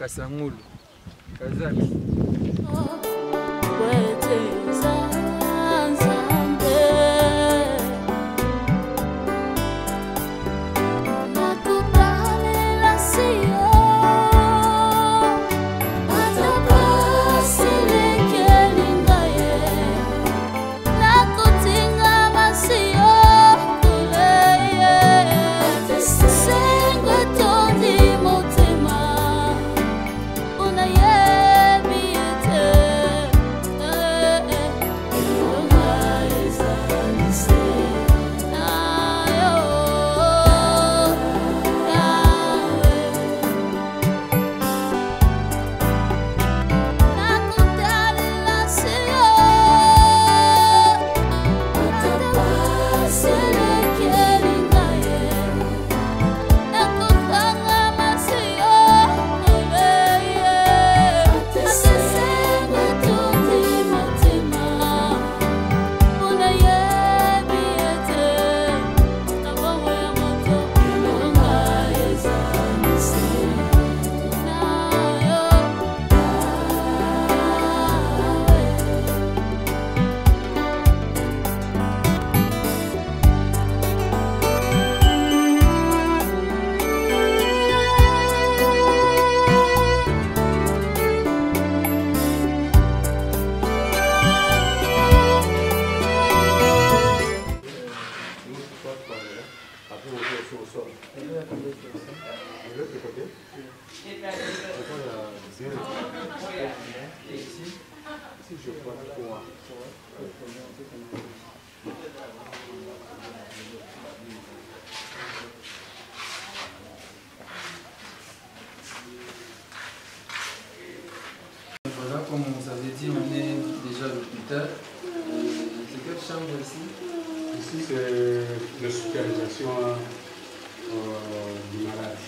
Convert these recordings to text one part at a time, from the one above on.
Kasangulu, Kazaki. Voilà, comme vous avez dit, on est déjà à l'hôpital. C'est quelle chambre ici? Ici, c'est l'hospitalisation du malade.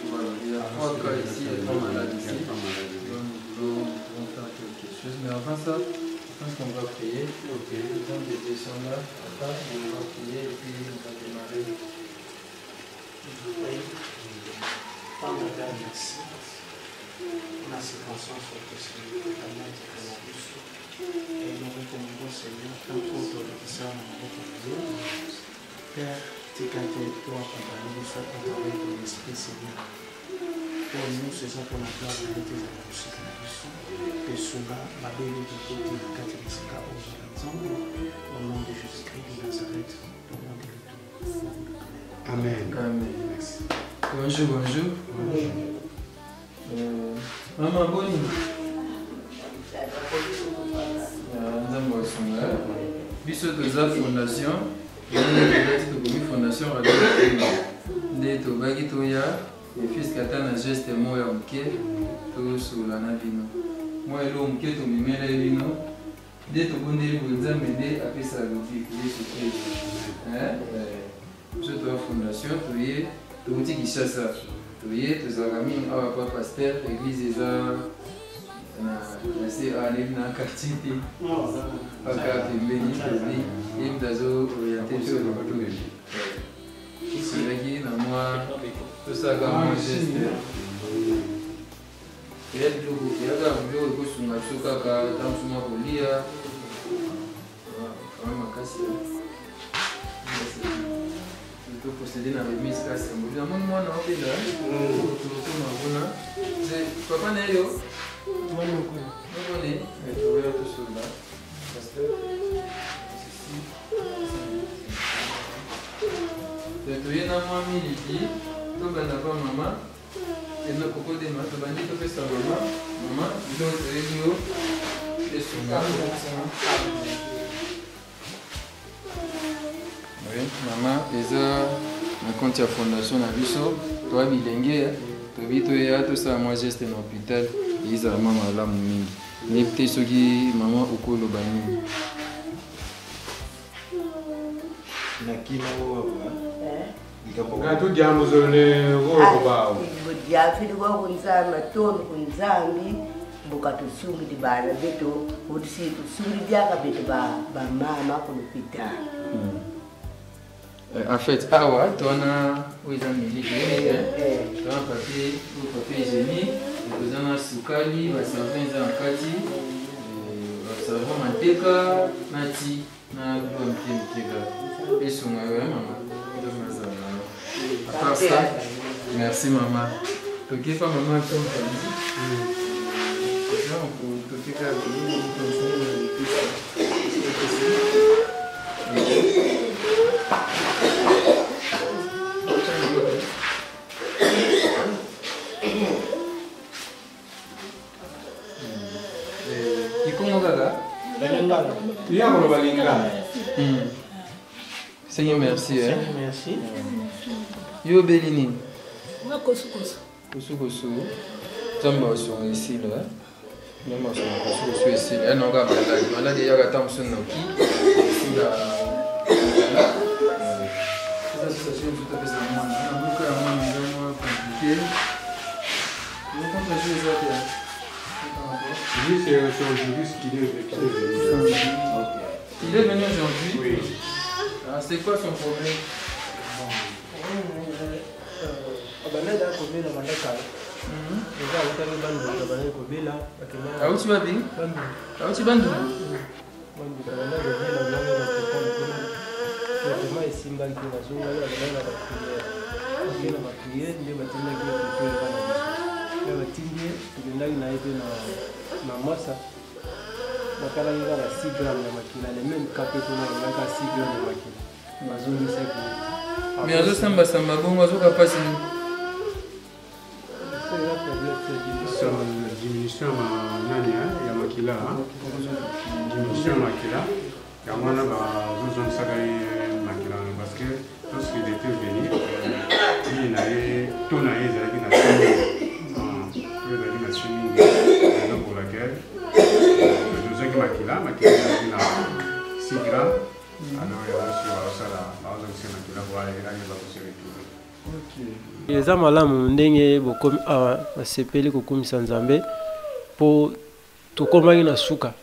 Voilà, il y a 3 cas ici, il y a 3 malades ici. Donc nous allons faire quelque chose. Mais avant ça, je pense qu'on va prier. Ok. Donc les questions là, après, on va prier et puis on va démarrer. Père, merci. Merci François sur le Seigneur, et nous recommandons Seigneur, tant contre le Seigneur, Père, tu as été toi accompagné, nous sommes accompagnés de l'Esprit Seigneur. Pour nous, c'est ça pour la gloire de l'été de la musique de la mission. Et cela, ma belle de côté de catholique au nom de Jésus-Christ de Nazareth, au nom de l'Éternel. Amen. Amen. Merci. Bonjour, bonjour. Maman Boni. Nzambo Songa. Biso toza fondation. Fondation Radio nde tobaki toya efiske ata na geste moko ya moke tosola na bino mwa elo moke tomemela ye bino nde tobondeli boye nzambe nde apesaka lobiko yesu kristo biso toya fondation toye touti Kinshasa toye tozalaka mingi awa pa paster église eza na se alebi na quartier te aka pembeni tobi ye mutu azo-oriente biso lokoto tosolaki na mwa tosalaka mwa geste eya biloko eyaka biloko ekosunga biso kaka ntango suma kolia kama makasi toprocédé na remise kasi yango namoni mwana openda tolokona kuna papa na yo nokone toya tosola toye na mwa miliki tobanda pa mama ena kokodema tobandi topesa mama biloko toyebi yo esunga mama eza na compte ya fondation na biso toya bilenge tobi toya tosala mwa geste na hôpital ezala mwa malamu mingi nayebi te soki mama okoloba nini nakina wowa Ngatu jambo zone wo bawo. Ya fili kwa kunzama tonu kunzambi buka tusungi di bana beto udisi tusungi diaka beto ba mama kulupita. En fait, awa, tu as oui, un papier hygiénique, tu as un sukali, tu as un kati, tu as un manteca, nati, na et son maman. À part ça, merci maman. Tu n'as pas maman comme ça. Seigneur, merci. Merci. Yo Bellini. Kosu. Tamba sur ici là. Tamba sur ici. Elle n'a pas malade. Malade il y a la table sur nos qui. Ici là. Ça c'est tout à fait ça. On a beaucoup à moins compliqué. Vous comprenez ça? Oui, c'est aujourd'hui ce qu'il est venu. Il est venu aujourd'hui? Oui. Ah, c'est quoi son problème? Ah, où tu vas bien? Ah, où tu vas bien? Mais azo samba bongo azo kapasi diminution ya makila diminution ya makila ya mwana bazozongisaka ye makila parce que lorsqu'il était venu taux na ye ezalaki na semi raison pour laquelle tozwaki makila ezalaki na 6 grammes. Alors eza malamu ndenge bokomi awa basepeli kokumisa nzambe mpo tokomaki na suka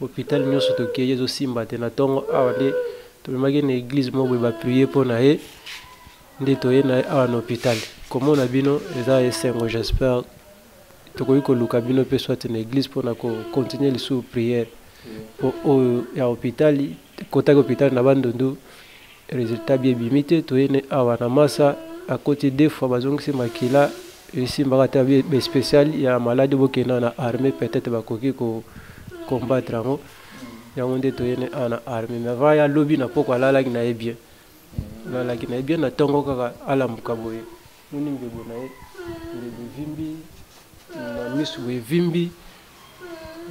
hôpital nyonso tokei ezosimba te na ntongo awa nde tomemaki na église moko boye baprie mpo na ye nde toye na ye awa na hôpital komona bino eza esengo j'espère tokoki koluka bino mpe swate na église mpo na kocontinue lisusu prière po oyo ya hôpital kotaki hôpital na bandundu résultat bien ebimi te toyene awa na masa akoti 2 fois bazongisi makila esimbaka te bespécial ya maladi bokenda na armée peut-être bakoki combattre yango yango nde toyene awa na armée mais avant ya lobi na poko alalaki na ye bien alalaki na ye bien na ntongo kaka alambuka boye moni mbebo na ye mbebo evimbi na misu boye evimbi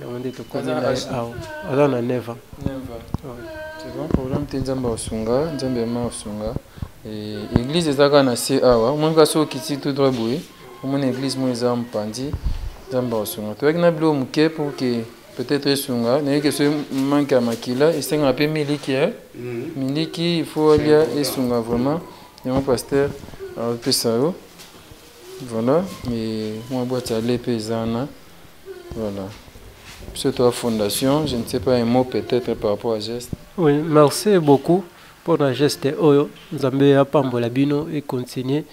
yango nde tokomi na ye awa aza na 9 ans. C'est bon problème te nzambe osunga nzambe ma osunga église ezaka na se awa monga so kiti tout droit boye mon église mo eza mpandi nzambe osunga to na bilo muke pour que peut-être esunga na que ce manque à makila et c'est un peu miliki miliki il faut aller esunga vraiment et mon pasteur a fait ça voilà et moi boîte à l'épésana voilà. Sur ta fondation, je ne sais pas un mot peut-être par rapport à geste. Oui, merci beaucoup pour la geste. Oyo, Nzambe apambola bino et continuer.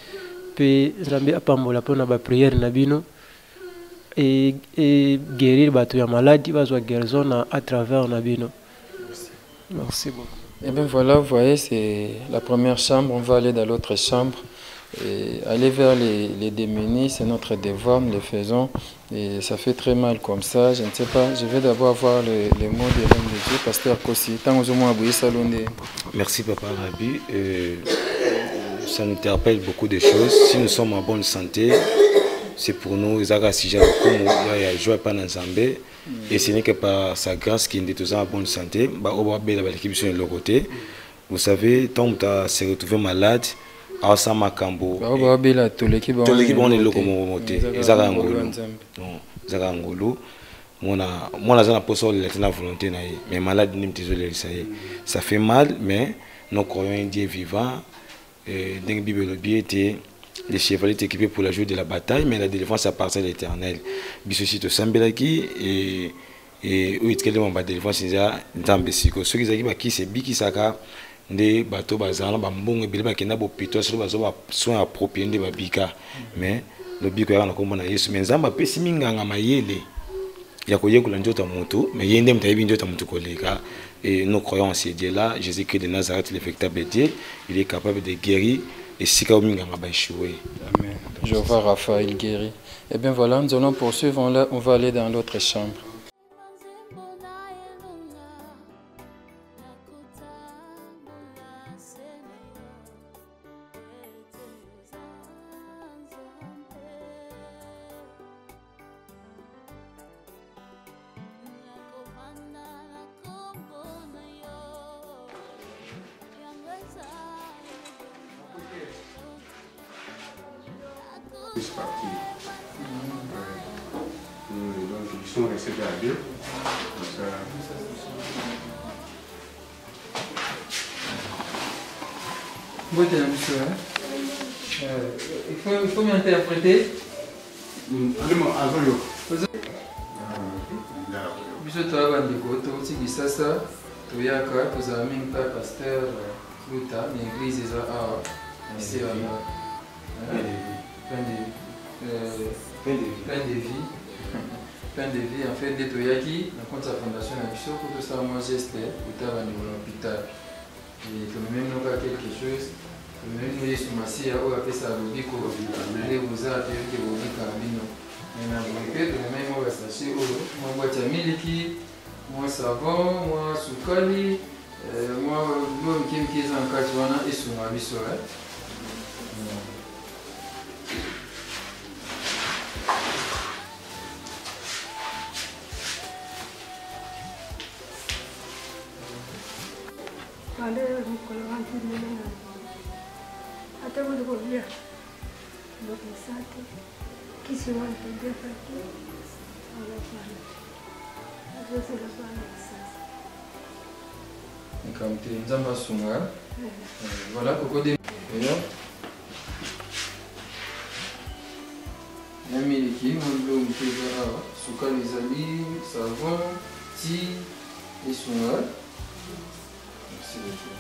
Puis Nzambe apambola pour la prière na bino et guérir bato ya maladie, bazwa guérison à travers na bino. Merci beaucoup. Et bien voilà, vous voyez, c'est la première chambre. On va aller dans l'autre chambre. Et aller vers les démunis, c'est notre devoir, nous le faisons. Et ça fait très mal comme ça, je ne sais pas. Je vais d'abord voir les mots de l'homme de Dieu, pasteur Kossi. Merci Papa Rabbi. Ça nous interpelle beaucoup de choses. Si nous sommes en bonne santé, c'est pour nous, et ce n'est que par sa grâce qu'il est tous en bonne santé. Vous savez, tant que tu s'est retrouvé malade, asa makambo toleki bon eloko momote ezaka ngolo ezaka ngolo mona za na poso la volonté na ye mais malade ni mtizoleli ça y est ça fait mal mais nous croyons un Dieu vivant dans la Bible était les chevaliers étaient équipés pour la joie de la bataille mais la délivrance appartient à l'Éternel bisosi to sambelaki et où est-ce que le délivrance déjà ndambe siko ceux qui zaki ba ki se biki saka nde bato bazala ba mbongo ebele bakenda bopito solo bazo ba soin approprié nde babika mais lobiko ya na kombo na Yesu mais nzamba pesi minganga mayele ya koyekola nzota moto mais yende mutayebi nzota moto koleka et nous croyons en ce Dieu là Jésus-Christ de Nazareth le véritable Dieu il est capable de guérir et si ka minganga ba échouer. Amen. Je vois Raphaël guéri. Et bien voilà, nous allons poursuivre, on va aller dans l'autre chambre. Parti. Donc ils sont restés gardés. Il faut m'interpréter. Biso toa bandeko totikisa sa toyaka tozala mingi pa pasteur Luta na église eza awa na se wana plein de vie en fait nde toyaki na compte ya fondation na biso po tosala mwa geste kota bandeko na hôpital tomememi noka quelque chose tomememi no Yesu Masiya oyo apesaka lobiko nde bozala toyoki bobikaka bino na boye mpe tomememi mwa basache oyo mwa bwati ya miliki mwa savon mwa sukali mwa bilo mikemike eza na kati wana esunga biso Nzamba sunga. Voilà, Coco de Namiliki, mon Souka les amis, savon, ti et sunga. Merci beaucoup.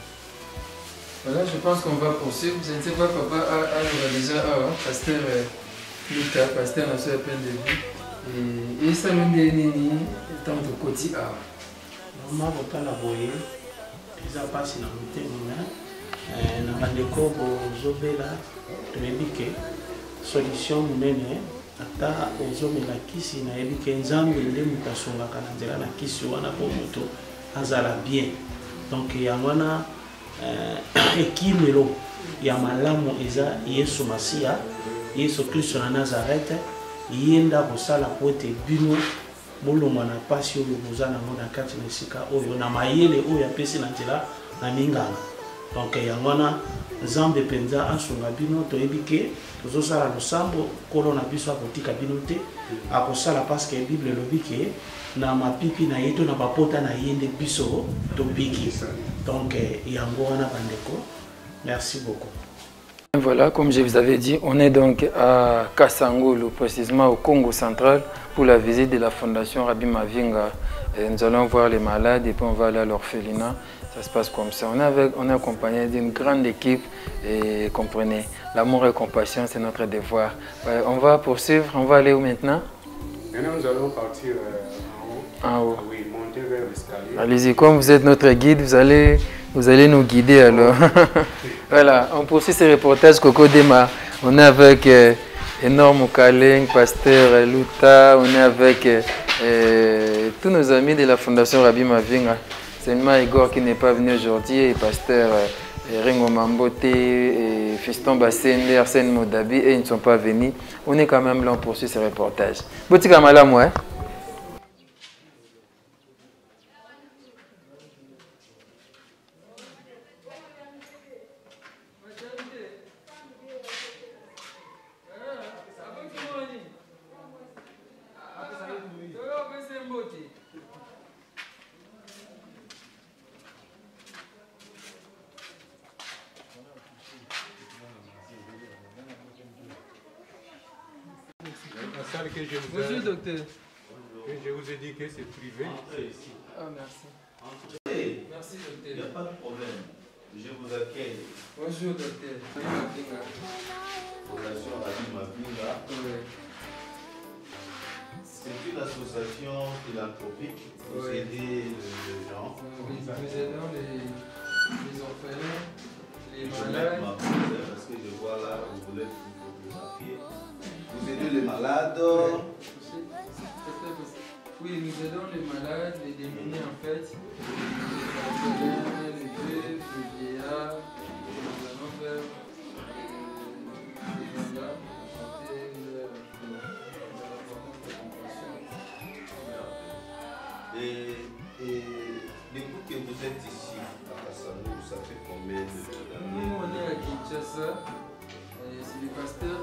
Voilà, je pense qu'on va poursuivre. Je ne sais pas, papa a déjà pasteur Luta, pasteur na so plein de vie. Et ça nous donne tant de côté à. Maman va la boyer. Ils ont passé dans le thème. Na bandeko bozobela toyebi ke solution monene ata ozomela kisi nayebi ke nzambe nde moto asungaka na nzela na kisi wana po moto azala bien. Donc yango wana ekimelo ya malamu eza Yesu Masiya, Yesu Kristo na Nazareth, yenda kosala po ete bino bolongwa na pasi oyo boza nango na kati na esika oyo na mayele oyo apesi na nzela na minganga. Donc yango wana Nzambe penza asunga bino toyebi ke tozosala losambo kolo na biso akotika bino te akosala parce que Bible elobi ke na mapipi na ye to na bapota na ye nde biso tobiki. Donc yango wana bandeko, merci beaucoup. Voilà, comme je vous avais dit, on est donc à Kasangulu, précisément au Congo central, pour la visite de la fondation Rabbi Mavinga. Et nous allons voir les malades et puis on va aller à l'orphelinat. Ça se passe comme ça. On est accompagné d'une grande équipe et comprenez, l'amour et la compassion, c'est notre devoir. On va poursuivre, on va aller où maintenant? Maintenant, nous allons partir en haut. Ah oui, monter vers l'escalier. Allez-y, comme vous êtes notre guide, vous allez nous guider alors. Voilà, on poursuit ce reportage Coco Dema. On est avec Énorme Kaleng, pasteur Luta, on est avec tous nos amis de la fondation Rabbi Mavinga. Seulement Igor qui n'est pas venu aujourd'hui, et pasteur Ringo Mambote, et Fiston Bassende, Arsène Modabi, et ils ne sont pas venus. On est quand même là, on poursuit ce reportage. Botika Malamu, hein? Bonjour docteur. Je vous ai dit que c'est privé. Ah merci. Hey, Merci docteur. il n'y a pas de problème. Je vous accueille. Bonjour docteur. Fondation Rabbi Mapinga. C'est une association philanthropique pour aider les gens. Nous aidons les orphelins, les malades. Parce que je vois là, vous voulez photographier. Vous aidez les malades. Oui, nous aidons les malades, les démunis en fait, les orphelins, les veufs, les vieillards. Nous allons faire ces gens-là apporter leur Et depuis que vous êtes ici à Kassanou, ça fait combien d'années? Nous, on est à Kinshasa. C'est le pasteur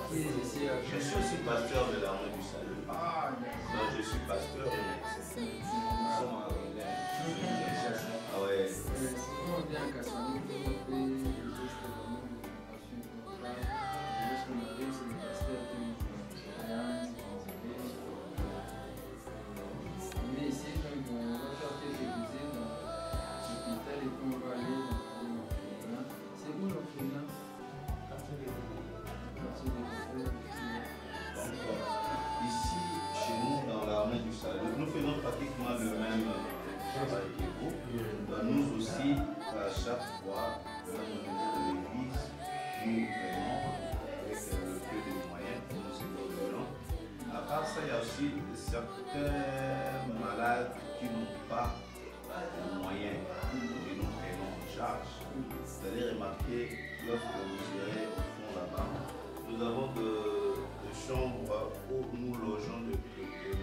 qui est ici à Je suis aussi pasteur de l'armée du salut. Ah, non, je suis pasteur et médecin. Ah ouais. On vient à Kassanou, on fait juste vraiment une lorsqu'on arrive, c'est le pasteur qui nous oriente, on est ici, donc on va faire quelques visites dans l'hôpital et puis on va aller dans l'orphelinat. C'est où l'orphelinat? Ici, chez nous, dans l'armée du salut, nous faisons pratiquement le même travail que vous. Nous aussi, à chaque fois que nous venons de l'église, nous prenons avec le peu de moyens pour nous évoluer. À part ça, il y a aussi certains malades qui n'ont pas de moyens que nous prenons en charge. Vous allez remarquer, lorsque vous irez au fond là-bas, nous avons des chambres où nous logeons de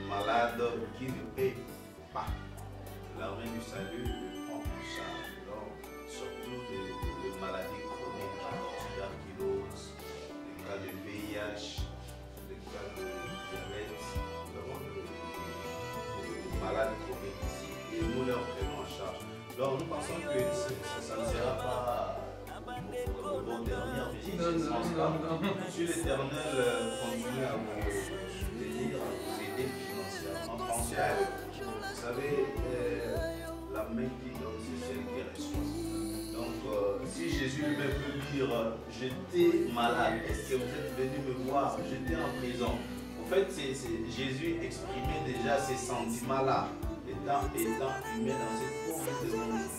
malades qui ne paient pas. L'armée du salut le prend en charge. Donc, surtout des maladies chroniques, la tuberculose, les cas de VIH, les cas de diabète. Nous avons des malades chroniques ici et nous leur prenons en charge. Donc, nous pensons que ça ne sera pas vos dernières visites. Si l'Éternel continue à vous soutenir, à vous aider financièrement, pensez à eux. Vous savez, la main qui donne, c'est celle qui reçoit. Donc, si Jésus lui peut dire j'étais malade, est-ce que vous êtes venu me voir? J'étais en prison. En fait, Jésus exprimait déjà ces sentiments-là, étant humain dans cette pauvre de monde.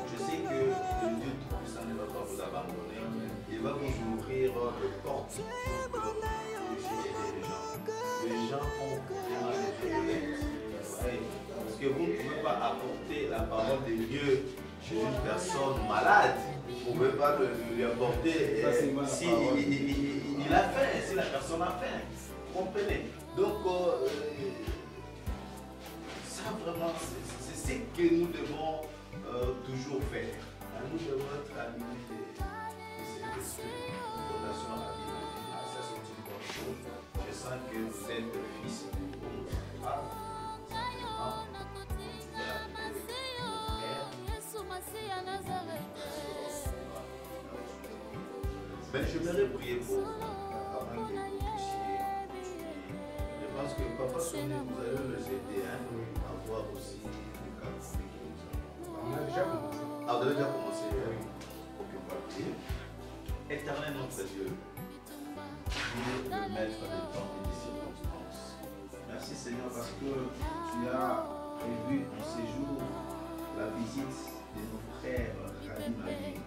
Je sais que le Dieu Tout-Puissant ne va pas vous abandonner. Il va vous ouvrir des portes pour aider les gens. Les gens ont vraiment des faiblesses. Parce que vous ne pouvez pas apporter la parole de Dieu chez une personne malade. Vous ne pouvez pas lui apporter si il a faim, si la personne a faim. Vous comprenez? Donc, ça vraiment, c'est ce que nous devons toujours faire. Nous devons être animés de cette fondation à la vie. Ça, c'est une bonne chose. Je sens que vous êtes fils de bon. Ben, j'aimerais prier pour vous avant que vous puissiez. Je pense que Papa Sonné, vous allez le aider à voir aussi le cas de On a déjà commencé. Ah, vous avez déjà commencé? Oui. Ok, on va prier. Éternel notre Dieu, tu es le maître des temps et des circonstances. Merci Seigneur parce que tu as prévu en ces jours la visite de nos frères Rabbi Mapinga.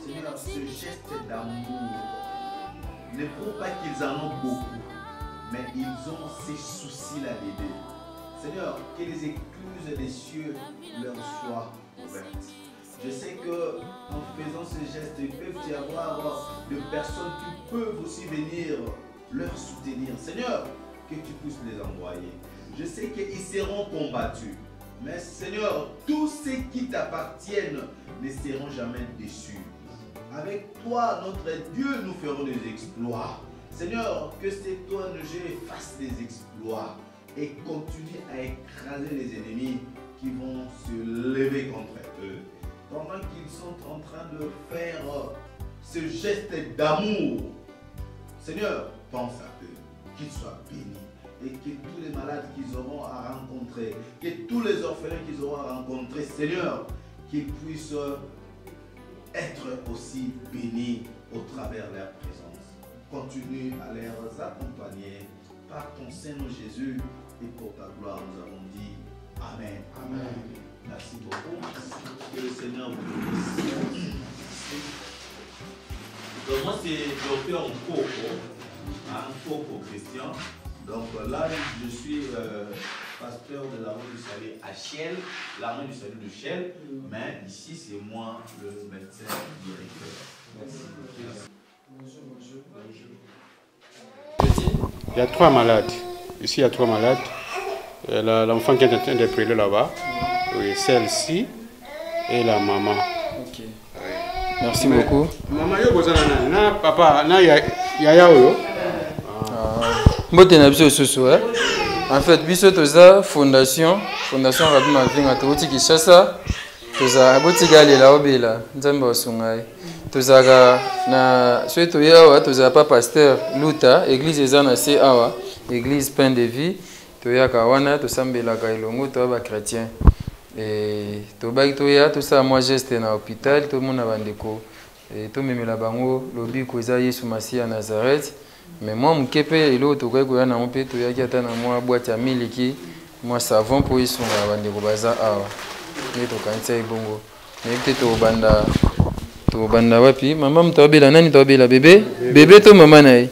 Seigneur, ce geste d'amour ne prouve pas qu'ils en ont beaucoup, mais ils ont ces soucis-là d'aider. Seigneur, que les écluses des cieux leur soient ouvertes. Je sais qu'en faisant ce geste, il peut y avoir de personnes qui peuvent aussi venir leur soutenir. Seigneur, que tu puisses les envoyer. Je sais qu'ils seront combattus. Mais Seigneur, tous ceux qui t'appartiennent ne seront jamais déçus. Avec toi, notre Dieu, nous ferons des exploits. Seigneur, que cet ONG fasse des exploits et continue à écraser les ennemis qui vont se lever contre eux. Pendant qu'ils sont en train de faire ce geste d'amour, Seigneur, pense à eux, qu'ils soient bénis. Et que tous les malades qu'ils auront à rencontrer, que tous les orphelins qu'ils auront à rencontrer, Seigneur, qu'ils puissent être aussi bénis au travers de leur présence. Continue à les accompagner par ton Seigneur Jésus et pour ta gloire, nous avons dit Amen. Amen. Merci beaucoup. Que le Seigneur vous bénisse. Donc moi c'est docteur Nkoko Christian. Donc là je suis pasteur de l'armée du salut à Chelles, l'armée du salut de Chelles, mais ici c'est moi le médecin directeur. Merci. Il y a 3 malades. Ici il y a 3 malades. L'enfant qui est en train de prier là-bas, oui, celle-ci et la maman. Ok. Merci beaucoup. Maman, na papa, na yaya oyo. Mbote na biso susu hein. En fait, biso toza fondation Rabbi Mavinga toti Kinshasa. Toza aboti galela obela nzambe osungai. Toza na soito yawa toza pas pasteur Luta, église ezana se awa, église Pain de Vie. Toyaka wana tosambelaka elongo to ba chrétien. Et tobaki toya tosala moi geste na hôpital to mona bandeko. Et to memela bango lobi ko za Yesu Masiya ya Nazareth. Mais moi mukepe elo to koy koya na mpe toyaki ata na moi boîte ya miliki, moi savon pour isunga bandeko baza awa. Et to kanisa ibongo. Mais peut-être to banda wapi mama mtobela nani tobela bébé? Bébé to mama nae.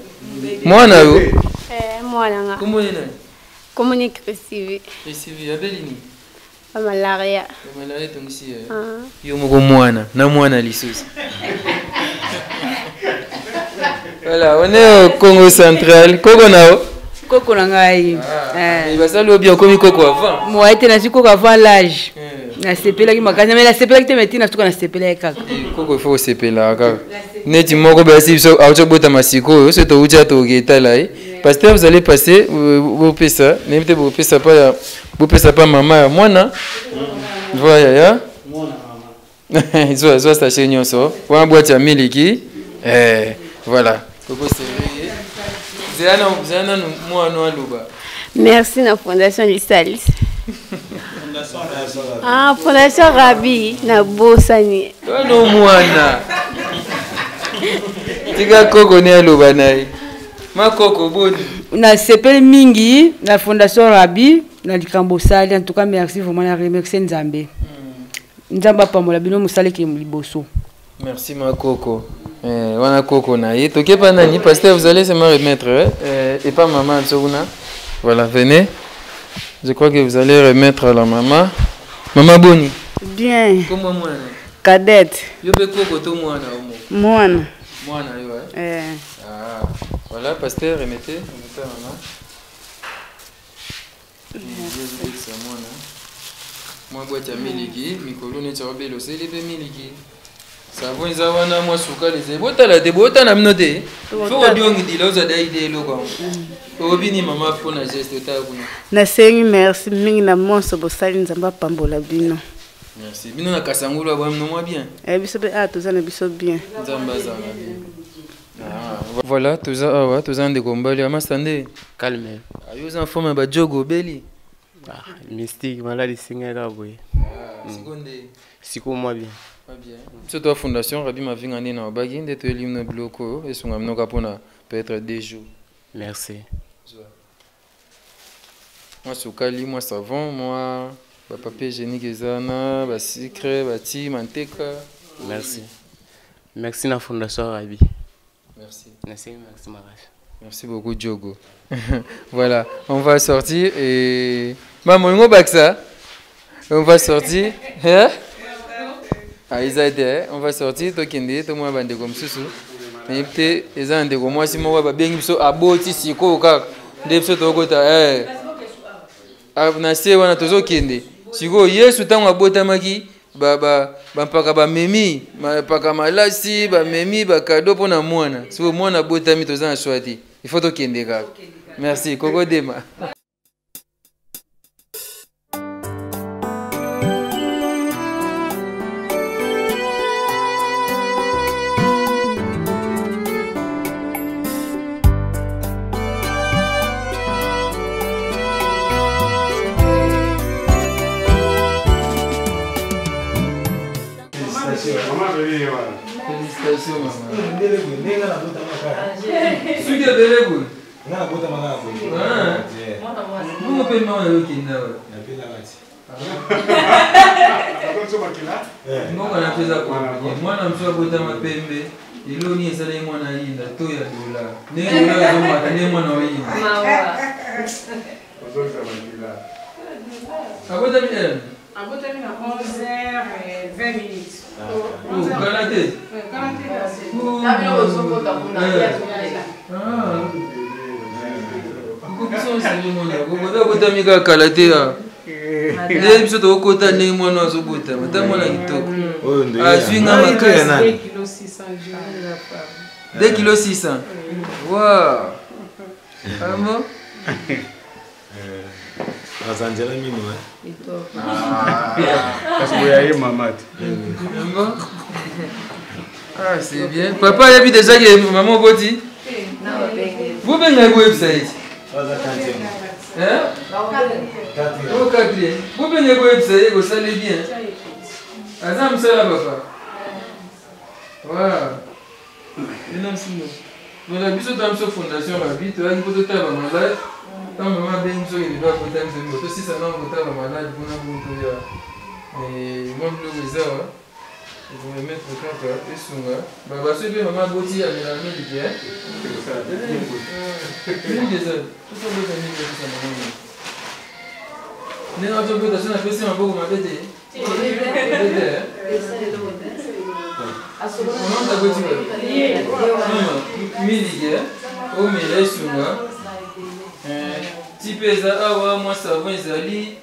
Mwana yo? Mwana nga. Komone nani? Communique recibe. Recibe ya belini. Malaria. Malaria tongisi ya. Yo moko mwana na mwana lisusu. Voilà, on est au Congo central. Koko nao? Koko nangai. Il va saluer bien comme Koko avant. Moi était na Koko avant l'âge. Na sepela ki makanya mais la sepela ki te metina tuka na sepela kaka. Koko faut sepela kaka. Neti moko ba si so auto bota masiko, so to uja to geta là. Pasteur, vous allez passer, vous pouvez ça, n'importe vous pouvez ça pas maman, moi non. Voilà ya. Ils sont ça chez nous ça. Pour boîte à miliki. Voilà. Koko c'est. Zana moi non luba. Merci na fondation Lisalis. Fondation Rabbi na Bosani. Non mwana. Tika Koko ne luba nai. Ma Koko boni. Na sepel mingi na fondation Rabbi na likambo sali en tout cas merci vraiment na remercier Nzambe. Nzamba pamola bino musale ki liboso. Merci ma Koko. Wana Koko na ye toke pa nani pasteur vous allez seulement remettre et pas maman Tsoguna. Voilà, venez. Je crois que vous allez remettre à la maman. Maman Boni. Bien. Comment moi? Cadette. Yo be Koko to moi na omo. Mwana. Mwana yo Ah. Voilà, pasteur, remettez à maman. Moi, boîte à miliki, mikolo ne tchabe lo c'est les miliki. Ça va ils awana moi suka les bota la debota na mnote. Faut bien ngi dilo za dai de lo ko. Obini mama pour na geste ta kuna. Na sengi merci mingi na monso bosali nzamba pambola bino. Merci. Bino na kasangula ba mno moi bien. Biso be tozana biso bien. Nzamba za na bien. Voilà, tous en de combats, les amastandés. Calme. Ayos en forme de jogo belly. Mystique, maladie singa boy. Seconde. Siko moi bien. Pas bien. C'est toi fondation Rabbi Mavinga na bagi de te limno bloco et son amno kapona peut-être des jours. Merci. Moi sukali, moi savon, moi papier hygiénique ezana, ba sucre, ba ti, manteca. Merci. Merci la fondation Rabbi. Merci. Merci Marach. Merci beaucoup Diogo. Voilà, on va sortir et maman Baksa. On va sortir. On va sortir tokende to moi bande comme susu. Mais peut ezande ko moi si moi ba bengi biso aboti siko kaka. Nde biso to kota na se wana tozo kende. Siko Yesu tango abotamaki mpaka bamemi mpaka malasi bamemi bakado mpona mwana soki mwana botami toza na shwa te il faut tokende kaka. Merci Koko Dema. Maman, félicitations maman. Suki ebele boye. Mungu pe mama yokenda wa. Mungu anapeza kwa mwana mtu abotama pembe. Iloni esala mwana yinda to ya dola. Ndenge dola zomata ne mwana oyinda. Abotami elle. Abotami na 11h20 minutes. Galate. Abotami ka kalate ya. Ndenge biso tokota ndenge mwana azobota. Mata mwana kitoko. Azwinga makasi. 2 kg 600. Wow. Amo? Azanjela mino parce que yaye maman. Ah, c'est bien. Papa a vu déjà que maman boti. Vous venez au website. Hein? Au quatrième. Vous venez au website, vous savez bien. Azam ça papa. Waouh. Non sinon. Nous avons besoin de fondation rapide, tu as une photo de malade. Quand maman bien sûr il doit porter une photo si ça non porter malade pour nous montrer. Et moi le réserve. Je vais mettre le cap et songa. Baba c'est bien maman boti à la main du bien. C'est ça. Une des autres. Tout ça doit venir de ça maman. N'est autre photo ça n'a pas si un peu comme bébé. Comment t'as boti? Midi au milieu songa. Ti pesa awa moi savon ezali.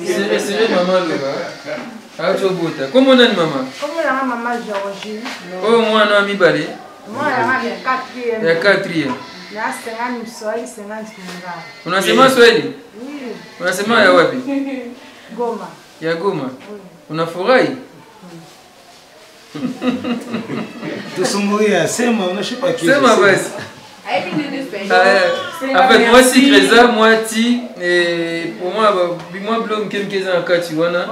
C'est maman là. Ah tu bota. Comment on a maman? Comment la maman Georgie? Oh moi na mi balé. Moi la quatrième. La quatrième. Na sengani Swahili sengani Kinga. Unasema Swahili? Oui. Unasema ya wapi? Goma. Ya Goma. Unafurahi? Tusumuria sema unashipa kitu. Sema basi. En fait, moi si Greza, moi ti, et pour moi, moi blom kem keza en kati wana.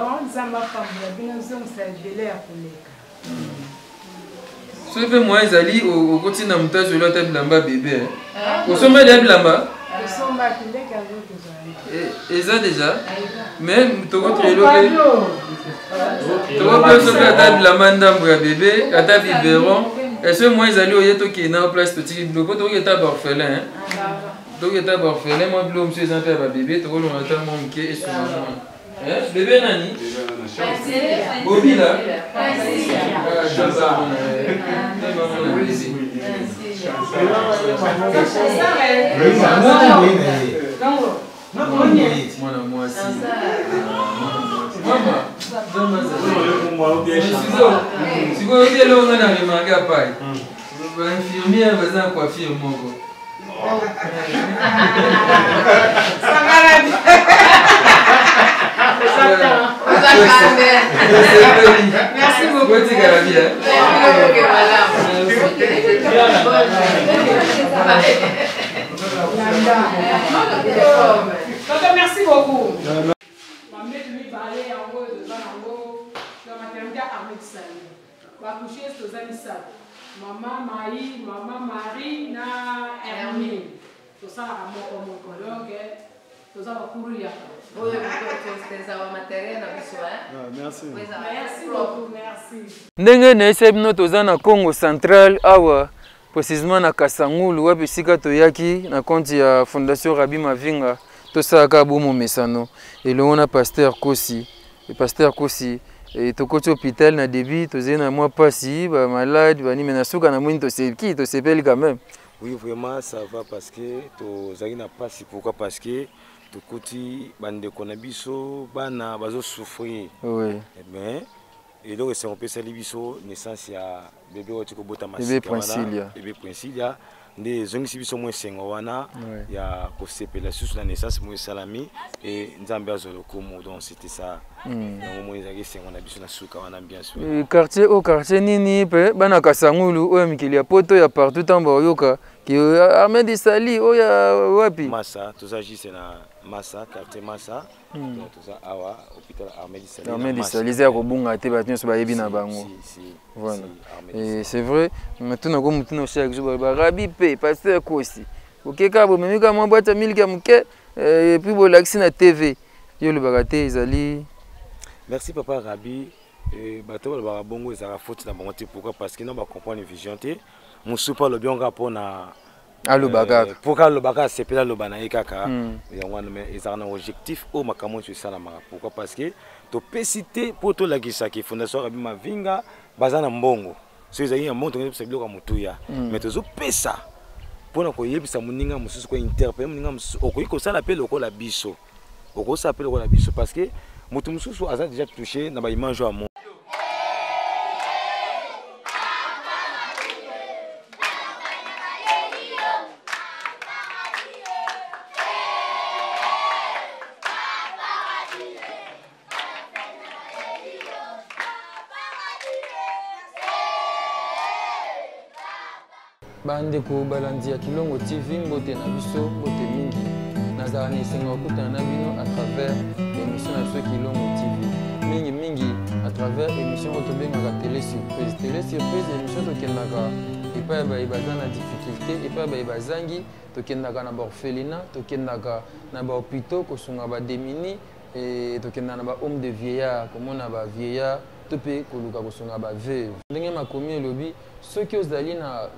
So fait moi ezali au continent na mutazo lo ta bilamba bébé. Au sommet de bilamba. Et ça déjà. Mais to ko trelo ke. To ko pe so ka ta bilamba ndambo ya bébé, ata biberon. Et ce moi ils allaient au yeto qui est en place petit bloc donc il était orphelin donc il était orphelin moi blom monsieur en père bébé to ko lo ata mon qui est sur hein bébé nani Bobby là si vous avez là on a remarqué à paille infirmière va en coiffure mongo merci beaucoup merci beaucoup. Maman Maï, maman Marie, na Hermine. Tout ça à mon collègue, tout ça va courir. Merci. Merci beaucoup, merci. Ndenge na esebino toza na Congo Central awa précisément na Kasangulu wapi sika toyaki na konti ya Fondation Rabi Mavinga tosaka bomo mesano elongo na pasteur Kosi. Le pasteur Kosi et tokoti hôpital na débit tozé na moi pasi ba malade bani mena suka na mwini to sepeli quand même. Oui vraiment ça va parce que tozaki na pasi pourquoi parce que tokoti bande konabiso bana bazo souffrir. Oui. Mais et donc c'est on peut saluer biso naissance ya bébé otiko bota masika bébé Princilia. Bébé Princilia nde zongisi biso mo sengo wana ya ko sepela sous la naissance mo salami et nzambe azoloko mo donc c'était ça. Donc mo ezaki sengo na biso na suka wana bien sûr. Quartier au quartier nini pe bana Kasangulu o mikili ya poto ya partout en boyoka que Ahmed Sali oya wapi Massa tozaji c'est na Massa quartier Massa toza awa hôpital Ahmed Sali Ahmed Sali za ko bunga te ba nyonso ba yebi na bango voilà et c'est vrai maintenant comme tout chaque jour ba Rabi pe pasteur Kosi OK ka bo memika mo boîte milika muke et puis bo l'accès na TV yo le bagaté ezali. Merci papa Rabi. Bato ba bongo ezala faute na bango te pourquoi parce que non ba comprendre vision te musu pa lo bionga pona allo bagaka pourquoi lo bagaka c'est pela lo banaye kaka yango mais ezala na objectif au makamo sur ça na mara pourquoi parce que to pesité pour to la gisaki fondation Rabi Mavinga bazana mbongo so ezali ya mbongo to biloko mutuya mais tozo pesa pona ko yebisa muninga mususu ko interpeller muninga mususu okoyi ko sala pe lokola biso okoyi sala pe lokola biso parce que mutu mususu aza déjà touché na ba image à mon bandeko balandi ya Kilongo TV mbote na biso mbote mingi nazala na esenga okutana na bino à travers émission na biso Kilongo TV mingi à travers émission oyo tobengaka télé surprise émission tokendaka epai baye baza na difficulté epai baye bazangi tokendaka na baorphelinat tokendaka na bahôpitaux kosunga badémini tokendaka na bahomme de vieillard komona bavieillard to mpe koluka kosunga baveuve ndenge makomi elobi soki ozali na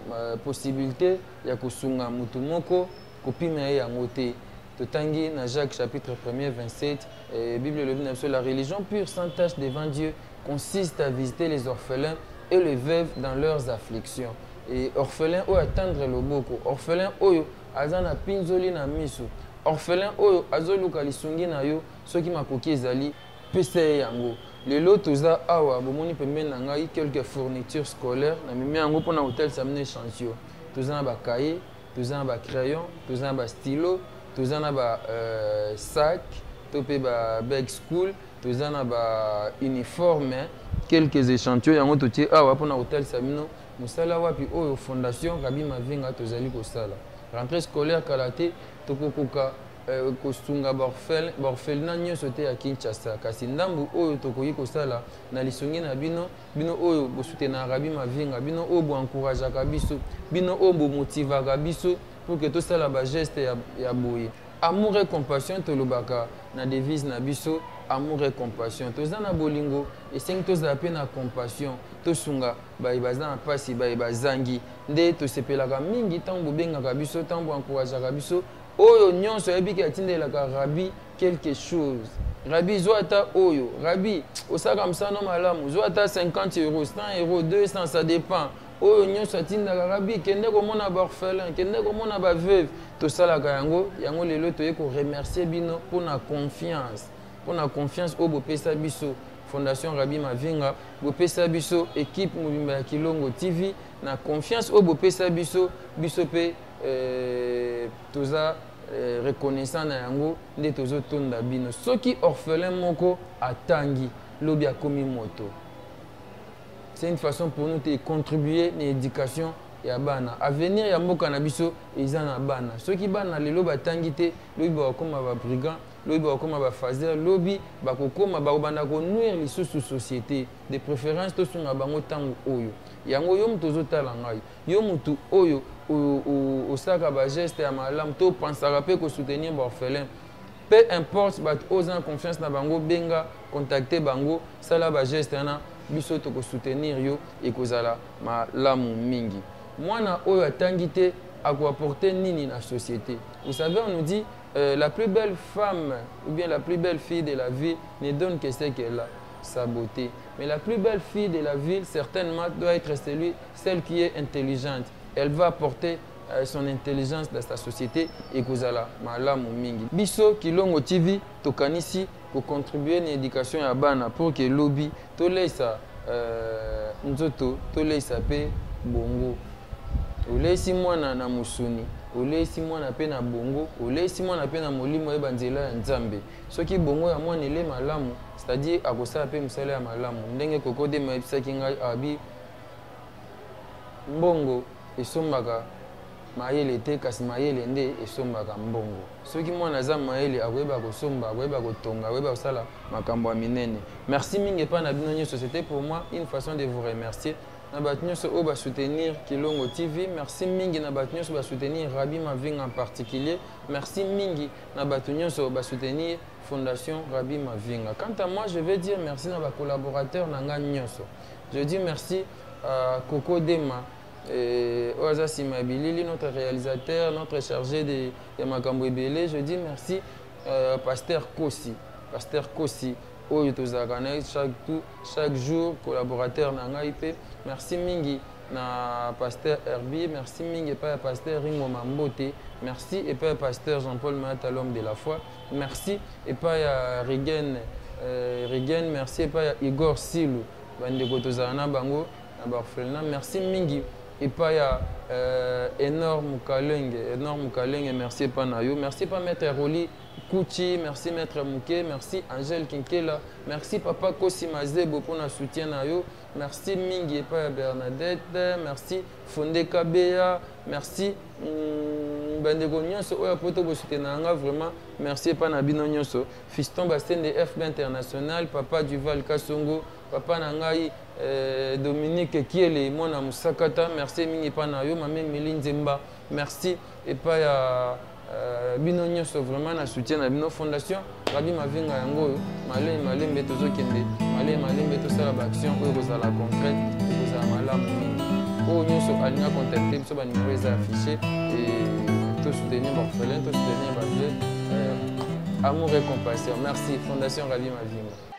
possibilité ya kosunga mutu moko kopima ye yango te totangi na Jacques chapitre 1er 27 Bible elobi na biso la religion pure sans tache devant Dieu consiste à visiter les orphelins et les veuves dans leurs afflictions et orphelin oyo atendre loboko orphelin oyo aza na pinzoli na miso orphelin oyo azoluka lisungi na yo soki makoki ezali pesa ye yango lelo toza awa bomoni pembeni na ngai quelques fournitures scolaires na mimi yango mpona hôtel samine échantillon toza na bakaye toza na bacrayon toza na bastylo toza na basac to mpe babag school toza na bauniforme quelques échantillons yango totie awa mpona hôtel samino mosala wapi oyo fondation Rabi Mavinga tozali kosala rentrée scolaire kala te tokokoka kosunga baorphelinat nyonso te ya Kinshasa kasi ndambu oyo tokoki kosala na lisongi na bino oyo bosutena Rabi Mavinga bino oyo boencourageaka biso bino oyo bomotivaka biso pour que tosala bageste ya boye amour et compassion tolobaka na devise na biso amour et compassion toza na bolingo esengi tozala mpe na compassion tosunga baye baza na mpasi baye bazangi nde tosepelaka mingi ntango bobengaka biso ntango boencourageaka biso oyo nyonso yebiki atindelaka Rabi quelque chose Rabi zwa ata oyo Rabi osaka msano malamu zwa ata 50 €, 100 €, 200 ça dépend oyo nyonso atindaka Rabi kende komona baorphelin kende komona baveuve tosalaka yango lelo toye koremercier bino mpona confiance oyo bopesa biso fondation Rabi Mavinga bopesa biso équipe mobimba ya Kilongo TV na confiance oyo bopesa biso mpe toza reconnaissant na yango nde tozotonda bino soki orphelin moko atangi lobi akomi moto c'est une façon pour nous de contribuer na éducation ya bana avenir ya mboka na biso eza na bana soki bana lelo batangi te lobi bakokoma babrigand lobi bakokoma bafaser lobi bakokoma bakobanda konuire lisusu société de préférence tosunga bango ntango oyo yango yo moto ozotala ngai yo motu oyo osaka bageste ya malamu to opansaka mpe kosoutenir baorphelin peu importe bato oza na confiance na bango benga contacte bango sala bageste wana biso tokosoutenir yo ekozala malamu mingi mwana oyo atangi te akoapporter nini na société vous savez on nous dit la plus belle femme ou bien la plus belle fille de la ville ne donne que ce qu'elle a sa beauté mais la plus belle fille de la ville certainement doit être celle qui est intelligente elle va apporter son intelligence dans sa société et kozala malamu mingi biso Kilongo TV tokanisi ko contribuer na éducation ya bana pour que lobi tolesa nzoto tolesa pe bongo olesi mwana na musuni olesi mwana pe na bongo olesi mwana pe na molimo eba nzela ya Nzambe soki bongo ya mwana ele malamu c'est-à-dire akosala pe musala ya malamu ndenge kokode mayebisaki ngai abi mbongo esombaka mayele te kasi mayele nde esombaka mbongo soki mwana aza mayele akoyeba kosomba akoyeba kotonga akoyeba kosala makambo ya minene. Merci mingi epai na bino nyonso. C'était pour moi une façon de vous remercier na bato nyonso oyo basoutenir Kilongo TV. Merci mingi na bato nyonso basoutenir Rabi Mavinga en particulier. Merci mingi na bato nyonso basoutenir Fondation Rabi Mavinga. Quant à moi, je vais dire merci na ba collaborateurs nanga nyonso. Je dis merci à Coco Dema, Oaza Simabilili, notre réalisateur, notre chargé de Makambo Ebele. Je dis merci Pasteur Kossi. Pasteur Kossi, Oyo Tozakana, chaque jour, collaborateur Nanga IP. Merci Mingi na Pasteur Herbie. Merci Mingi et pas Pasteur Ringo Mambote. Merci et pas Pasteur Jean-Paul Mata, l'homme de la foi. Merci et pas Rigen. Merci et pas Igor Silou. Bandeko Tozakana Bango. Merci Mingi et pas énorme Kaleng, merci pas Nayo, merci pas Maître Roli Kouchi, merci Maître Mouké, merci Angèle Kinkela, merci Papa Kosi Mazebo pour notre soutien Nayo, merci Mingi et pas Bernadette, merci Fondé Kabea, merci Bandego Nyonso Oya Poto Bosutenanga, vraiment merci pas Nabino Nyonso, Fiston Bastien de FB International, Papa Duval Kasongo, Papa Nangai Dominique Kiele, Mona Musakata, merci Mingi Panayo, Mamé Méline Zemba, merci et pas Bino Nyonso vraiment na soutien à Bino Fondation Rabi Mavinga Yango, Malé Mbetozo Kende, Malé Mbeto Sala Action, Oyo la concrète, Oyo Malam Mingi, Oyo Nyonso Alina contacté, so ba numéro est affiché et tout soutenir l'orphelin, tout soutenir Amour et compassion. Merci Fondation Rabi Mavinga.